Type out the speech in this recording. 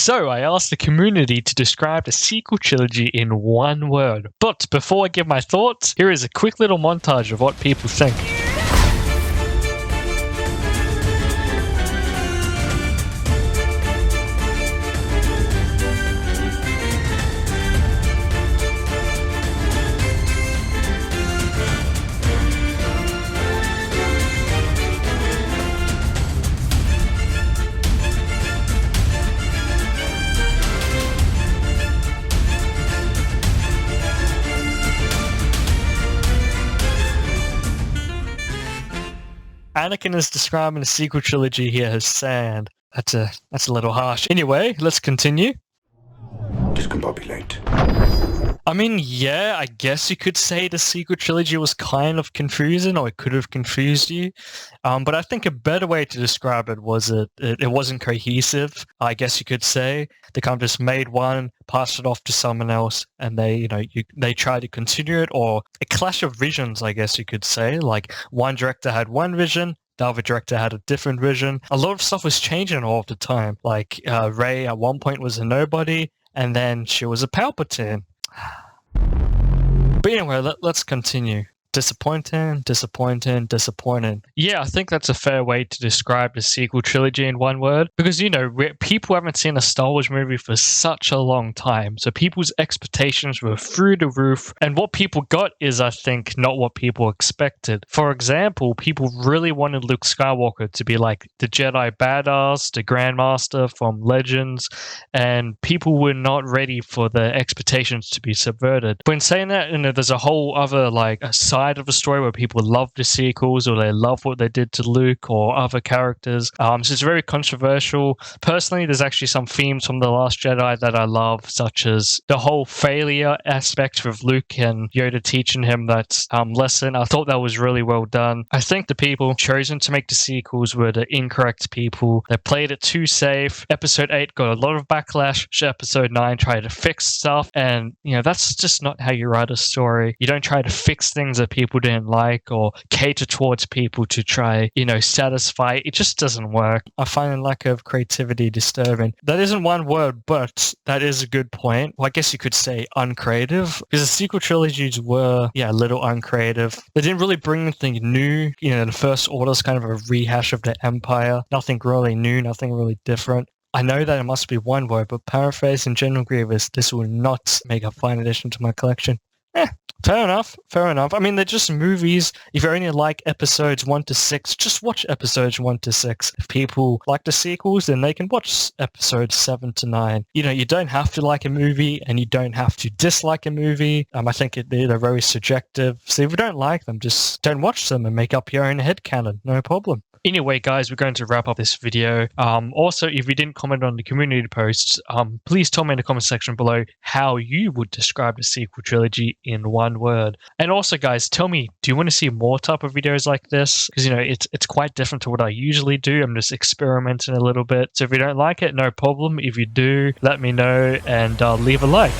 So I asked the community to describe the sequel trilogy in one word. But before I give my thoughts, here is a quick little montage of what people think. Anakin is describing the sequel trilogy here as sand. That's a little harsh. Anyway, let's continue. Discombobulate. I mean, yeah, I guess you could say the sequel trilogy was kind of confusing, or it could have confused you. But I think a better way to describe it was it wasn't cohesive. I guess you could say they kind of just made one, passed it off to someone else, and they tried to continue it, or a clash of visions, I guess you could say. Like one director had one vision, the other director had a different vision. A lot of stuff was changing all the time. Like Rey at one point was a nobody, and then she was a Palpatine. But anyway, let's continue. Disappointing. Yeah, I think that's a fair way to describe the sequel trilogy in one word. Because, people haven't seen a Star Wars movie for such a long time. So people's expectations were through the roof. And what people got is, I think, not what people expected. For example, people really wanted Luke Skywalker to be like the Jedi badass, the Grandmaster from Legends. And people were not ready for the expectations to be subverted. But in saying that, there's a whole other, a side of a story where people love the sequels, or they love what they did to Luke or other characters. So it's very controversial. Personally, there's actually some themes from The Last Jedi that I love, such as the whole failure aspect with Luke and Yoda teaching him that lesson. I thought that was really well done. I think the people chosen to make the sequels were the incorrect people. They played it too safe. Episode 8 got a lot of backlash. Episode 9 tried to fix stuff, and that's just not how you write a story. You don't try to fix things that people didn't like or cater towards people to try, satisfy. It just doesn't work. I find a lack of creativity disturbing. That isn't one word, but that is a good point. Well, I guess you could say uncreative, because the sequel trilogies were, a little uncreative. They didn't really bring anything new. The First Order is kind of a rehash of the Empire. Nothing really new, nothing really different. I know that it must be one word, but paraphrasing General Grievous, this will not make a fine addition to my collection. Fair enough. I mean, they're just movies. If you only like episodes 1 to 6, just watch episodes 1 to 6. If people like the sequels, then they can watch episodes 7 to 9. You don't have to like a movie, and you don't have to dislike a movie. I think they're very subjective. So if you don't like them, just don't watch them and make up your own headcanon. No problem. Anyway, guys, we're going to wrap up this video. Also, if you didn't comment on the community posts, please tell me in the comment section below how you would describe the sequel trilogy in one word. And also, guys, tell me, do you want to see more type of videos like this? Because, it's quite different to what I usually do. I'm just experimenting a little bit. So if you don't like it, no problem. If you do, let me know and leave a like.